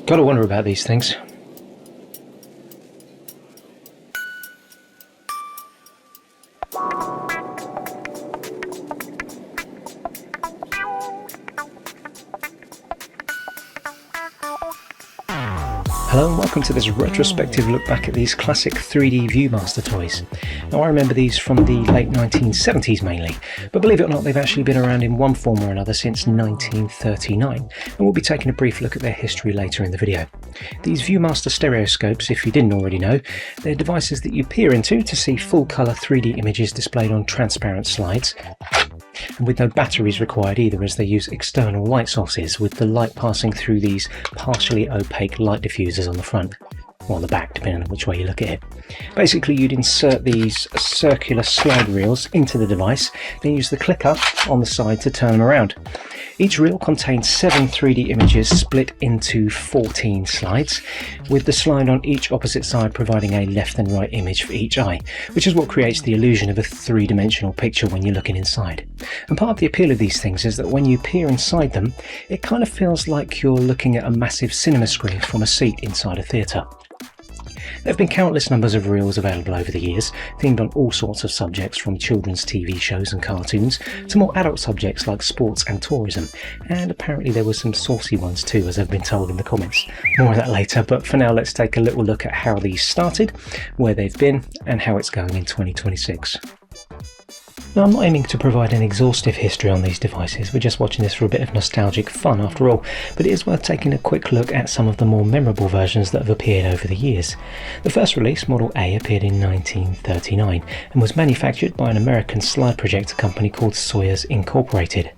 Gotta wonder about these things. Hello and welcome to this retrospective look back at these classic 3D Viewmaster toys. Now I remember these from the late 1970s mainly, but believe it or not they've actually been around in one form or another since 1939, and we'll be taking a brief look at their history later in the video. These Viewmaster stereoscopes, if you didn't already know, they're devices that you peer into to see full colour 3D images displayed on transparent slides, and with no batteries required either, as they use external light sources with the light passing through these partially opaque light diffusers on the front, or on the back depending on which way you look at it. Basically you'd insert these circular slide reels into the device, then use the clicker on the side to turn them around. Each reel contains 7 3D images split into 14 slides, with the slide on each opposite side providing a left and right image for each eye, which is what creates the illusion of a three-dimensional picture when you're looking inside. And part of the appeal of these things is that when you peer inside them, it kind of feels like you're looking at a massive cinema screen from a seat inside a theatre. There have been countless numbers of reels available over the years, themed on all sorts of subjects from children's TV shows and cartoons to more adult subjects like sports and tourism, and apparently there were some saucy ones too, as I've been told in the comments. More of that later, but for now let's take a little look at how these started, where they've been, and how it's going in 2026. Now, I'm not aiming to provide an exhaustive history on these devices, we're just watching this for a bit of nostalgic fun after all, but it is worth taking a quick look at some of the more memorable versions that have appeared over the years. The first release, Model A, appeared in 1939 and was manufactured by an American slide projector company called Sawyer's Incorporated.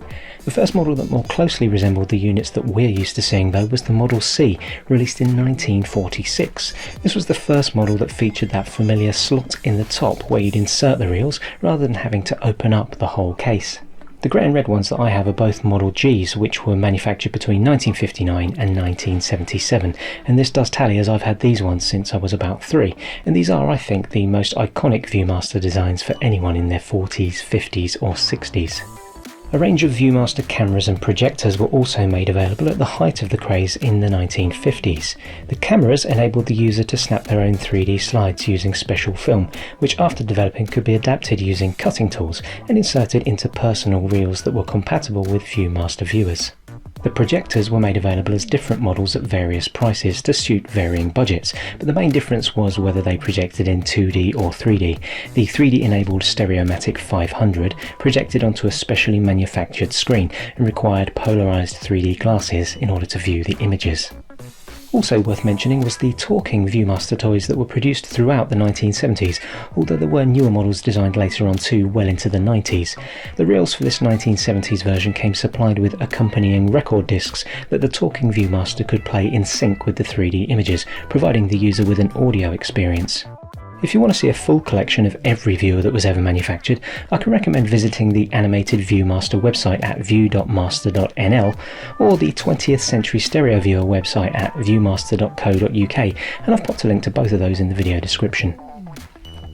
The first model that more closely resembled the units that we're used to seeing though was the Model C, released in 1946. This was the first model that featured that familiar slot in the top where you'd insert the reels rather than having to open up the whole case. The grey and red ones that I have are both Model Gs, which were manufactured between 1959 and 1977, and this does tally as I've had these ones since I was about 3, and these are, I think, the most iconic Viewmaster designs for anyone in their 40s, 50s or 60s. A range of Viewmaster cameras and projectors were also made available at the height of the craze in the 1950s. The cameras enabled the user to snap their own 3D slides using special film, which after developing could be adapted using cutting tools and inserted into personal reels that were compatible with Viewmaster viewers. The projectors were made available as different models at various prices to suit varying budgets, but the main difference was whether they projected in 2D or 3D. The 3D enabled Stereomatic 500 projected onto a specially manufactured screen and required polarized 3D glasses in order to view the images. Also worth mentioning was the talking Viewmaster toys that were produced throughout the 1970s, although there were newer models designed later on too, well into the 90s. The reels for this 1970s version came supplied with accompanying record discs that the talking Viewmaster could play in sync with the 3D images, providing the user with an audio experience. If you want to see a full collection of every viewer that was ever manufactured, I can recommend visiting the animated Viewmaster website at view.master.nl or the 20th Century Stereo Viewer website at viewmaster.co.uk, and I've popped a link to both of those in the video description.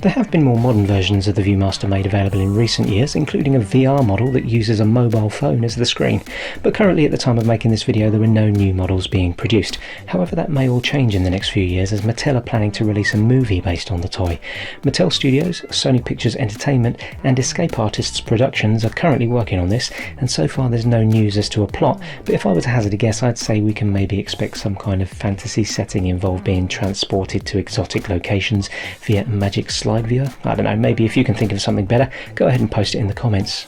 There have been more modern versions of the Viewmaster made available in recent years, including a VR model that uses a mobile phone as the screen, but currently at the time of making this video there were no new models being produced. However, that may all change in the next few years as Mattel are planning to release a movie based on the toy. Mattel Studios, Sony Pictures Entertainment and Escape Artists Productions are currently working on this, and so far there's no news as to a plot, but if I were to hazard a guess I'd say we can maybe expect some kind of fantasy setting involved being transported to exotic locations via magic slide viewer. I don't know, maybe if you can think of something better, go ahead and post it in the comments.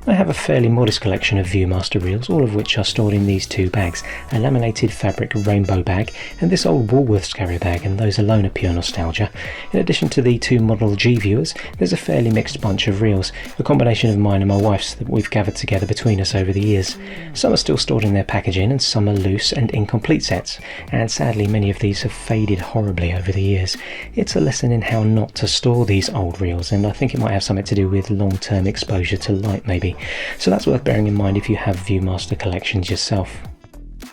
I have a fairly modest collection of Viewmaster reels, all of which are stored in these two bags, a laminated fabric rainbow bag and this old Woolworths carrier bag, and those alone are pure nostalgia. In addition to the two Model G viewers, there's a fairly mixed bunch of reels, a combination of mine and my wife's that we've gathered together between us over the years. Some are still stored in their packaging and some are loose and incomplete sets, and sadly many of these have faded horribly over the years. It's a lesson in how not to store these old reels, and I think it might have something to do with long-term exposure to light maybe. So that's worth bearing in mind if you have Viewmaster collections yourself.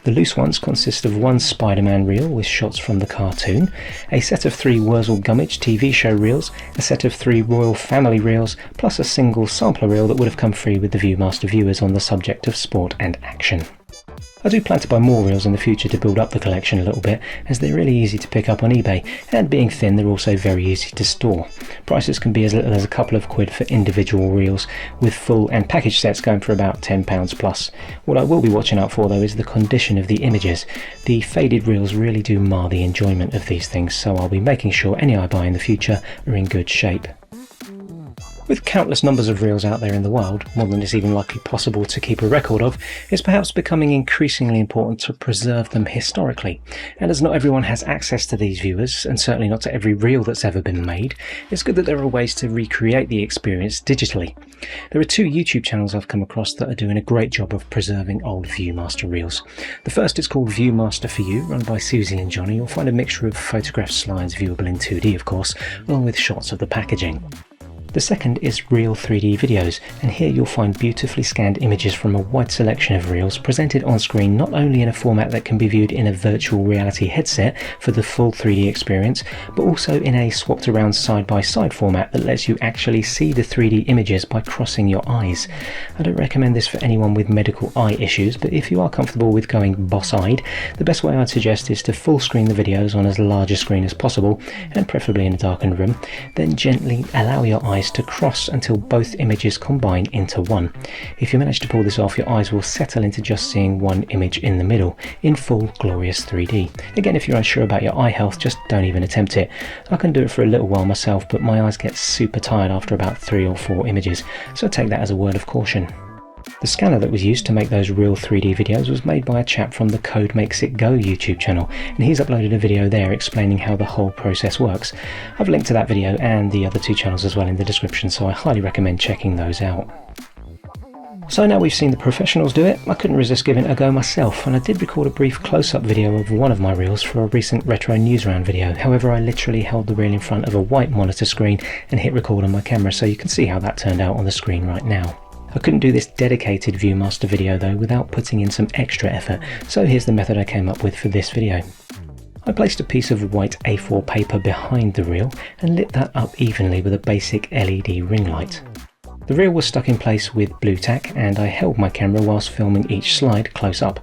The The loose ones consist of one Spider-Man reel with shots from the cartoon, a set of 3 Wurzel Gummidge TV show reels, a set of 3 Royal Family reels, plus a single sampler reel that would have come free with the Viewmaster viewers on the subject of sport and action. I do plan to buy more reels in the future to build up the collection a little bit, as they're really easy to pick up on eBay, and being thin they're also very easy to store. Prices can be as little as a couple of quid for individual reels, with full and package sets going for about £10 plus. What I will be watching out for though is the condition of the images. The faded reels really do mar the enjoyment of these things, so I'll be making sure any I buy in the future are in good shape. With countless numbers of reels out there in the wild, more than it's even likely possible to keep a record of, it's perhaps becoming increasingly important to preserve them historically. And as not everyone has access to these viewers, and certainly not to every reel that's ever been made, it's good that there are ways to recreate the experience digitally. There are 2 YouTube channels I've come across that are doing a great job of preserving old Viewmaster reels. The first is called Viewmaster for You, run by Suzi and John, and you'll find a mixture of photograph slides viewable in 2D of course, along with shots of the packaging. The second is Real 3D Videos, and here you'll find beautifully scanned images from a wide selection of reels presented on screen not only in a format that can be viewed in a virtual reality headset for the full 3D experience, but also in a swapped around side-by-side format that lets you actually see the 3D images by crossing your eyes. I don't recommend this for anyone with medical eye issues, but if you are comfortable with going boss-eyed, the best way I'd suggest is to full screen the videos on as large a screen as possible, and preferably in a darkened room, then gently allow your eyes to cross until both images combine into one. If you manage to pull this off, your eyes will settle into just seeing one image in the middle, in full glorious 3D. Again, if you're unsure about your eye health, just don't even attempt it. I can do it for a little while myself, but my eyes get super tired after about 3 or 4 images, so take that as a word of caution. The scanner that was used to make those real 3D videos was made by a chap from the CodeMakesItGo YouTube channel, and he's uploaded a video there explaining how the whole process works. I've linked to that video and the other 2 channels as well in the description, so I highly recommend checking those out. So now we've seen the professionals do it, I couldn't resist giving it a go myself, and I did record a brief close-up video of one of my reels for a recent Retro News Round video. However, I literally held the reel in front of a white monitor screen and hit record on my camera, so you can see how that turned out on the screen right now. I couldn't do this dedicated Viewmaster video though without putting in some extra effort, so here's the method I came up with for this video. I placed a piece of white A4 paper behind the reel and lit that up evenly with a basic LED ring light. The reel was stuck in place with blue tack, and I held my camera whilst filming each slide close up.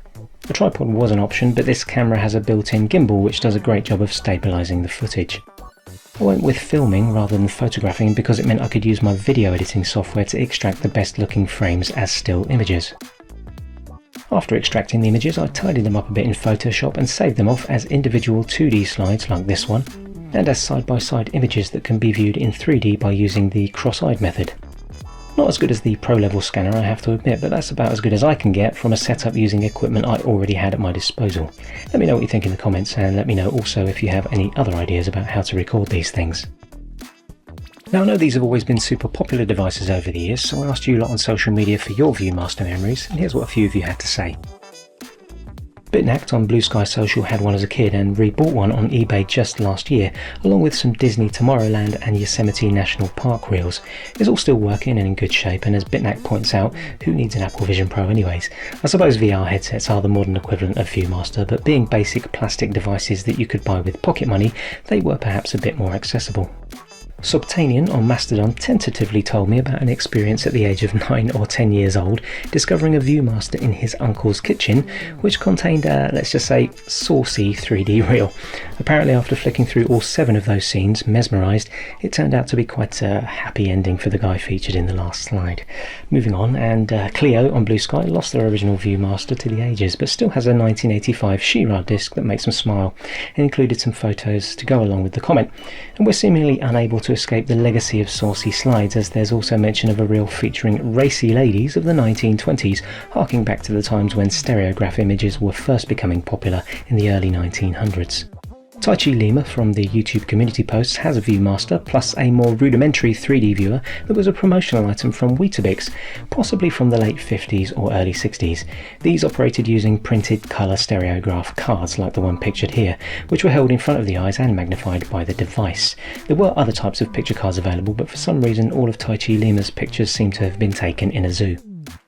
A tripod was an option, but this camera has a built-in gimbal which does a great job of stabilising the footage. I went with filming rather than photographing because it meant I could use my video editing software to extract the best looking frames as still images. After extracting the images, I tidied them up a bit in Photoshop and saved them off as individual 2D slides like this one, and as side-by-side images that can be viewed in 3D by using the cross-eyed method. Not as good as the pro-level scanner, I have to admit, but that's about as good as I can get from a setup using equipment I already had at my disposal. Let me know what you think in the comments, and let me know also if you have any other ideas about how to record these things. Now, I know these have always been super popular devices over the years, so I asked you lot on social media for your Viewmaster memories, and here's what a few of you had to say. Bitnacked on Blue Sky Social had one as a kid and rebought one on eBay just last year, along with some Disney Tomorrowland and Yosemite National Park reels. It's all still working and in good shape, and as Bitnack points out, who needs an Apple Vision Pro anyways? I suppose VR headsets are the modern equivalent of Viewmaster, but being basic plastic devices that you could buy with pocket money, they were perhaps a bit more accessible. Subtanian on Mastodon tentatively told me about an experience at the age of 9 or 10 years old discovering a Viewmaster in his uncle's kitchen which contained a, let's just say, saucy 3D reel. Apparently after flicking through all 7 of those scenes, mesmerised, it turned out to be quite a happy ending for the guy featured in the last slide. Moving on, and Clio on Blue Sky lost their original Viewmaster to the ages but still has a 1985 She-Ra disc that makes them smile and included some photos to go along with the comment. And we're seemingly unable to escape the legacy of saucy slides, as there's also mention of a reel featuring racy ladies of the 1920s, harking back to the times when stereograph images were first becoming popular in the early 1900s. Taichi Lima from the YouTube community posts has a Viewmaster plus a more rudimentary 3D viewer that was a promotional item from Weetabix, possibly from the late 50s or early 60s. These operated using printed colour stereograph cards like the one pictured here, which were held in front of the eyes and magnified by the device. There were other types of picture cards available, but for some reason all of Taichi Lima's pictures seem to have been taken in a zoo.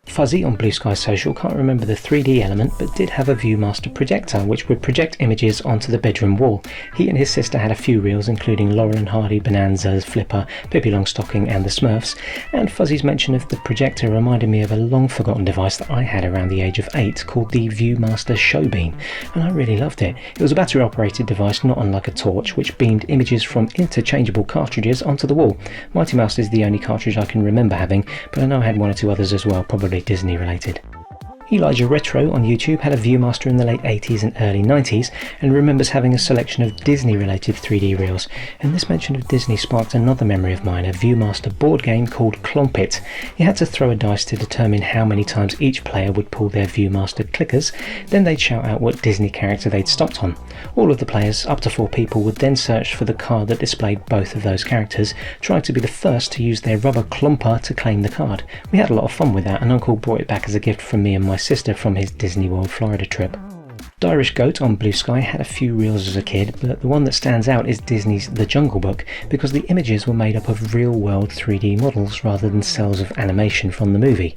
Fuzzy on Blue Sky Social can't remember the 3D element, but did have a Viewmaster projector which would project images onto the bedroom wall. He and his sister had a few reels including Laurel and Hardy, Bonanza, Flipper, Pippi Longstocking and the Smurfs, and Fuzzy's mention of the projector reminded me of a long forgotten device that I had around the age of 8 called the Viewmaster Showbeam, and I really loved it. It was a battery operated device not unlike a torch which beamed images from interchangeable cartridges onto the wall. Mighty Mouse is the only cartridge I can remember having, but I know I had one or two others as well, probably Disney related. Elijah Retro on YouTube had a Viewmaster in the late 80s and early 90s and remembers having a selection of Disney related 3D reels, and this mention of Disney sparked another memory of mine, a Viewmaster board game called Clomp It. You had to throw a dice to determine how many times each player would pull their Viewmaster clickers, then they'd shout out what Disney character they'd stopped on. All of the players, up to 4 people, would then search for the card that displayed both of those characters, trying to be the first to use their rubber clomper to claim the card. We had a lot of fun with that, and Uncle brought it back as a gift from me and my sister from his Disney World Florida trip. Irish Goat on Blue Sky had a few reels as a kid, but the one that stands out is Disney's The Jungle Book, because the images were made up of real-world 3D models rather than cells of animation from the movie.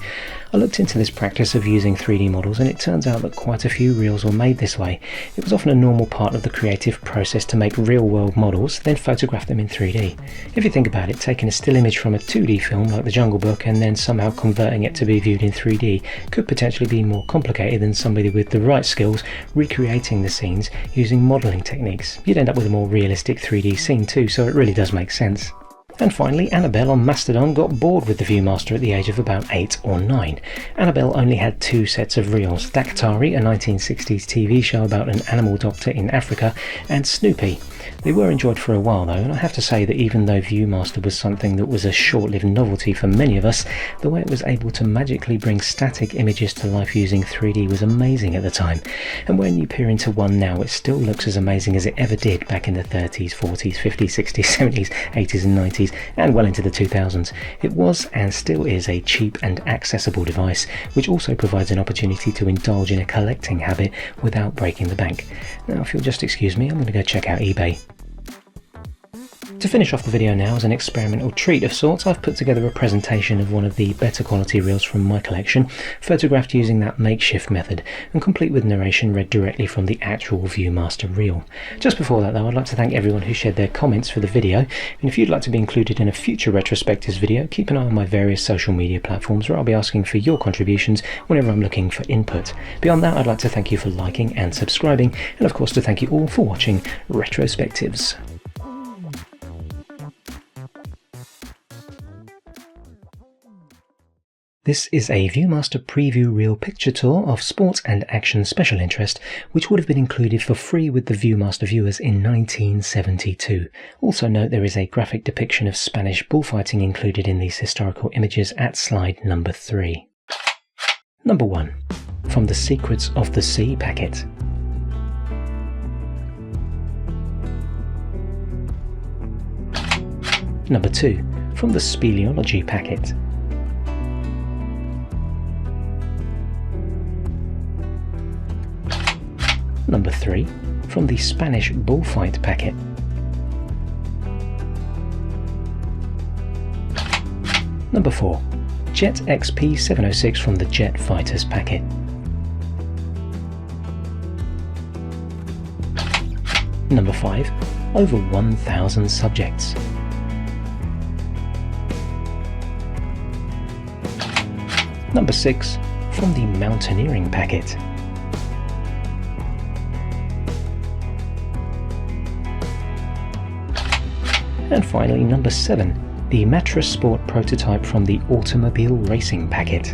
I looked into this practice of using 3D models, and it turns out that quite a few reels were made this way. It was often a normal part of the creative process to make real-world models, then photograph them in 3D. If you think about it, taking a still image from a 2D film like The Jungle Book and then somehow converting it to be viewed in 3D could potentially be more complicated than somebody with the right skills recreating the scenes using modelling techniques. You'd end up with a more realistic 3D scene too, so it really does make sense. And finally, Annabelle on Mastodon got bored with the Viewmaster at the age of about 8 or 9. Annabelle only had 2 sets of reels, Daktari, a 1960s TV show about an animal doctor in Africa, and Snoopy. They were enjoyed for a while though, and I have to say that even though Viewmaster was something that was a short-lived novelty for many of us, the way it was able to magically bring static images to life using 3D was amazing at the time. And when you peer into one now, it still looks as amazing as it ever did back in the 30s, 40s, 50s, 60s, 70s, 80s and 90s, and well into the 2000s. It was and still is a cheap and accessible device, which also provides an opportunity to indulge in a collecting habit without breaking the bank. Now, if you'll just excuse me, I'm going to go check out eBay. To finish off the video now, as an experimental treat of sorts, I've put together a presentation of one of the better quality reels from my collection, photographed using that makeshift method, and complete with narration read directly from the actual Viewmaster reel. Just before that though, I'd like to thank everyone who shared their comments for the video, and if you'd like to be included in a future retrospectives video, keep an eye on my various social media platforms where I'll be asking for your contributions whenever I'm looking for input. Beyond that, I'd like to thank you for liking and subscribing, and of course to thank you all for watching Retrospectives. This is a Viewmaster preview reel picture tour of Sports and Action Special Interest, which would have been included for free with the Viewmaster viewers in 1972. Also note there is a graphic depiction of Spanish bullfighting included in these historical images at slide number 3. Number 1. From the Secrets of the Sea packet. Number 2. From the Speleology packet. Number 3. From the Spanish bullfight packet. Number 4. Jet XP706 from the Jet Fighters packet. Number 5. Over 1,000 subjects. Number 6. From the Mountaineering packet. And finally, number 7, the Mattress Sport prototype from the Automobile Racing packet.